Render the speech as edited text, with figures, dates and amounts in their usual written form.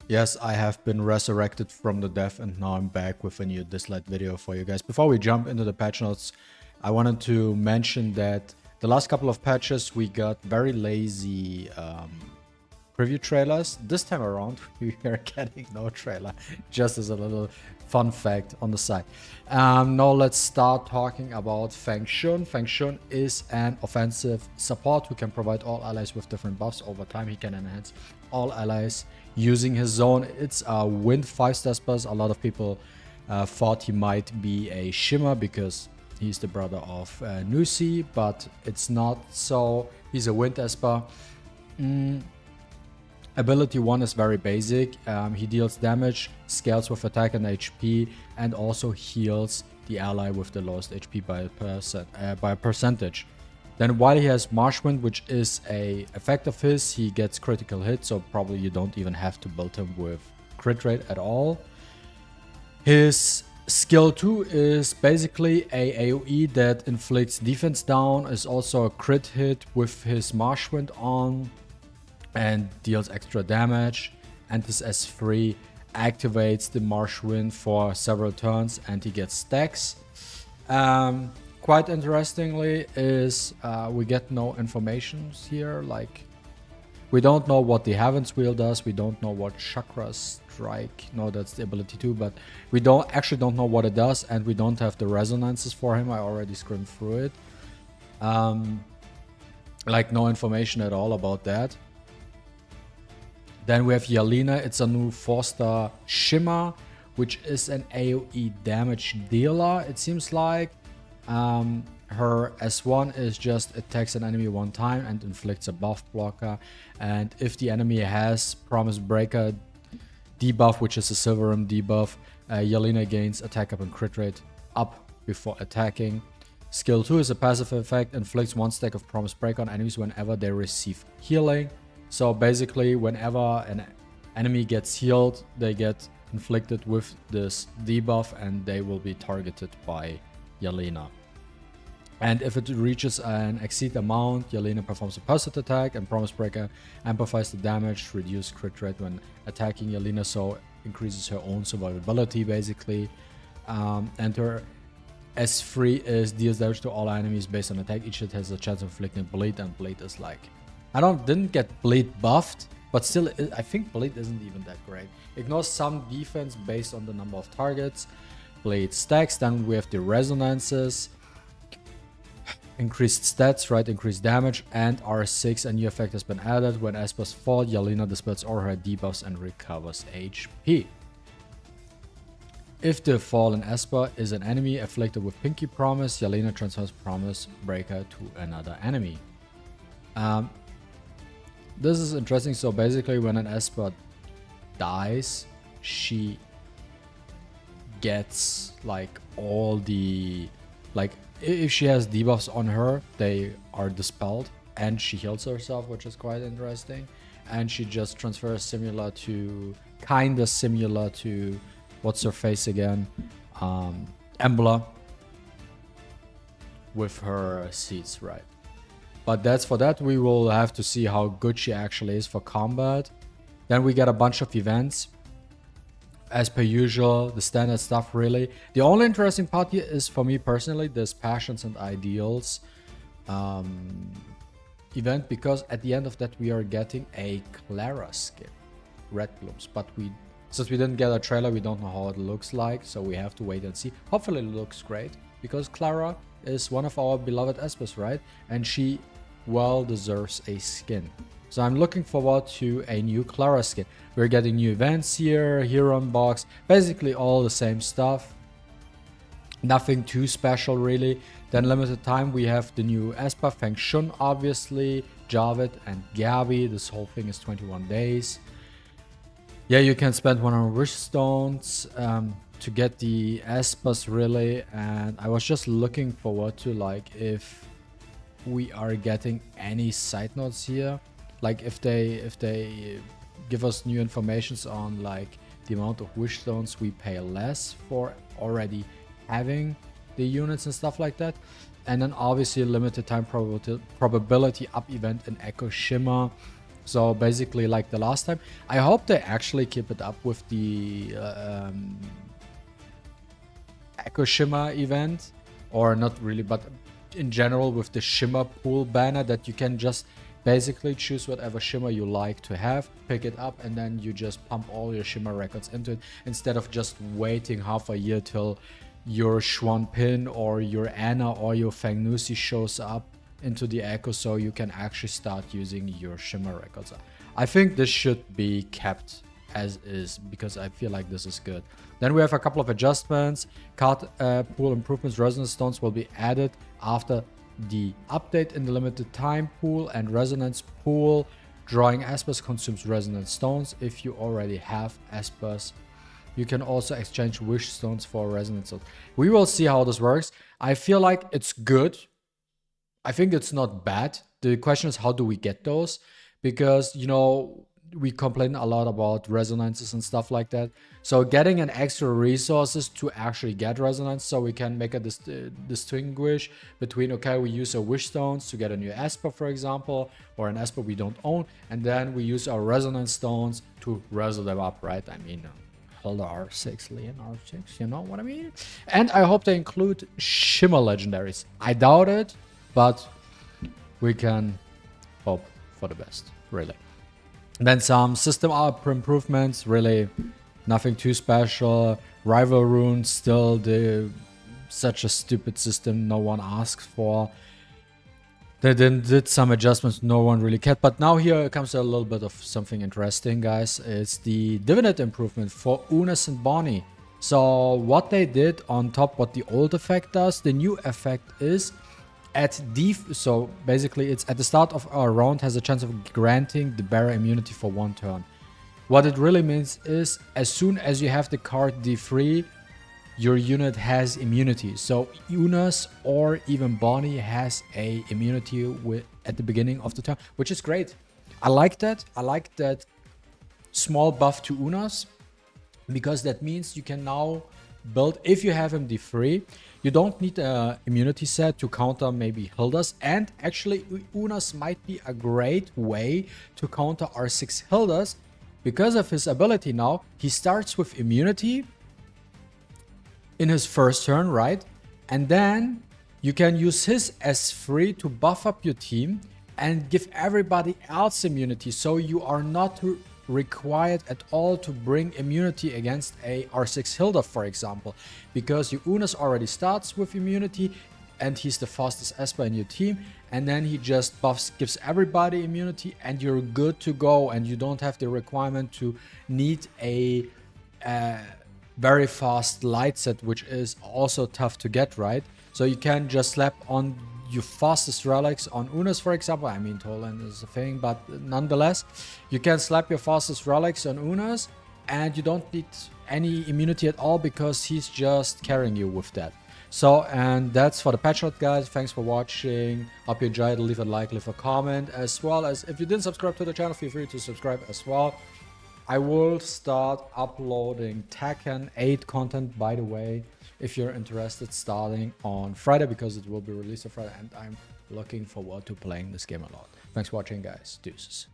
Yes, I have been resurrected from the death and now I'm back with a new DISLYTE video for you guys. Before we jump into the patch notes, I wanted to mention that the last couple of patches we got very lazy preview trailers. This time around we are getting no trailer, just as a little fun fact on the side. Now let's start talking about fengxun. Fengxun is an offensive support who can provide all allies with different buffs. Over time he can enhance all allies using his zone. It's a wind 5-star spell. A lot of people thought he might be a shimmer because he's the brother of Nusi, but it's not so. He's a wind esper. Ability 1 is very basic. He deals damage, scales with attack and HP, and also heals the ally with the lowest HP by a percentage. Then while he has Marshwind, which is a effect of his, he gets critical hit, so probably you don't even have to build him with crit rate at all. His skill 2 is basically a AoE that inflicts defense down, is also a crit hit with his Marshwind on, and deals extra damage. And his S3 activates the Marshwind for several turns and he gets stacks. Quite interestingly is we get no information here, like we don't know what the Heaven's Wheel does, we don't know what Chakra Strike, no, that's the ability too, but we don't know what it does, and we don't have the resonances for him. I already skimmed through it. Like no information at all about that. Then we have Yelena. It's a new 4-star shimmer, which is an AoE damage dealer, it seems like. Her S1 is just attacks an enemy one time and inflicts a buff blocker. And if the enemy has Promise Breaker debuff, which is a Silverum debuff, Yelena gains attack up and crit rate up before attacking. Skill 2 is a passive effect, inflicts 1 stack of Promise Breaker on enemies whenever they receive healing. So basically, whenever an enemy gets healed, they get inflicted with this debuff and they will be targeted by Yelena. And if it reaches an exceed amount, Yelena performs a pulsed attack, and Promise Breaker amplifies the damage, reduce crit rate when attacking Yelena, so increases her own survivability basically. And her S3 is deals damage to all enemies based on attack. Each hit has a chance of inflicting bleed, and bleed is like, didn't get bleed buffed, but still I think bleed isn't even that great. Ignores some defense based on the number of targets. Bleed stacks. Then we have the resonances. Increased stats, right? Increased damage, and R6. A new effect has been added. When Espers fall, Yelena dispels all her debuffs and recovers HP. If the fallen Esper is an enemy afflicted with Pinky Promise, Yelena transfers Promise Breaker to another enemy. This is interesting. So basically, when an Esper dies, she gets like all the, like, if she has debuffs on her, they are dispelled, and she heals herself, which is quite interesting. And she just transfers kinda similar to what's her face again, Embla, with her seeds, right? But that's for that. We will have to see how good she actually is for combat. Then we get a bunch of events. As per usual, the standard stuff really. The only interesting part here is, for me personally, this Passions and Ideals event, because at the end of that we are getting a Clara skin, Red Blooms. But since we didn't get a trailer, we don't know how it looks like, so we have to wait and see. Hopefully it looks great, because Clara is one of our beloved Espers, right? And she well deserves a skin. So I'm looking forward to a new Clara skin. We're getting new events here, hero unbox, basically all the same stuff. Nothing too special really. Then limited time, we have the new Esper, fengxun obviously, Javid and Gabi. This whole thing is 21 days. Yeah, you can spend 100 wish stones to get the Espers really. And I was just looking forward to, like, if we are getting any side notes here. Like if they give us new informations on like the amount of wish stones we pay less for already having the units and stuff like that. And then obviously limited time probability up event in Echo Shimmer. So basically like the last time. I hope they actually keep it up with the Echo Shimmer event, or not really, but in general with the Shimmer pool banner, that you can just basically choose whatever Shimmer you like to have, pick it up, and then you just pump all your Shimmer records into it, instead of just waiting half a year till your XUN pin or your Anna or your fengxun shows up into the Echo, so you can actually start using your Shimmer records. I think this should be kept as is, because I feel like this is good. Then we have a couple of adjustments. Card pool improvements. Resonance stones will be added after the update in the limited time pool, and resonance pool. Drawing Espers consumes resonance stones. If you already have Espers, you can also exchange wish stones for resonance stones. We will see how this works. I feel like it's good. I think it's not bad. The question is, how do we get those? Because, you know, we complain a lot about resonances and stuff like that. So getting an extra resources to actually get resonance, so we can make a distinguish between, okay, we use our wish stones to get a new Esper, for example, or an Esper we don't own, and then we use our resonance stones to reso them up, right? I mean, Hilda R6, Leon R6, you know what I mean? And I hope they include Shimmer legendaries. I doubt it, but we can hope for the best, really. Then some system up improvements, really nothing too special. Rival runes, still such a stupid system no one asks for. They then did some adjustments no one really cared. But now here comes a little bit of something interesting, guys. It's the dividend improvement for UNAS and Bonnie. So what they did on top, what the old effect does, the new effect is so basically it's at the start of our round has a chance of granting the bearer immunity for 1 turn. What it really means is, as soon as you have the card D3, your unit has immunity. So UNAS or even Bonnie has a immunity at the beginning of the turn, which is great. I like that. I like that small buff to UNAS, because that means you can now build, if you have him D3, you don't need an immunity set to counter maybe Hildas, and actually UNAS might be a great way to counter R6 Hildas, because of his ability now. He starts with immunity in his first turn, right? And then you can use his S3 to buff up your team and give everybody else immunity, so you are not required at all to bring immunity against a R6 Hilda, for example, because your UNAS already starts with immunity and he's the fastest Esper in your team, and then he just gives everybody immunity and you're good to go, and you don't have the requirement to need a very fast light set, which is also tough to get, right? So you can just slap on your fastest relics on UNAS, for example. I mean, Toland is a thing, but nonetheless, you can slap your fastest relics on UNAS and you don't need any immunity at all, because he's just carrying you with that. So, and that's for the patch note, guys. Thanks for watching. Hope you enjoyed. Leave a like, leave a comment, as well as if you didn't subscribe to the channel, feel free to subscribe as well. I will start uploading Tekken 8 content, by the way, if you're interested, starting on Friday, because it will be released on Friday, and I'm looking forward to playing this game a lot. Thanks for watching, guys. Deuces.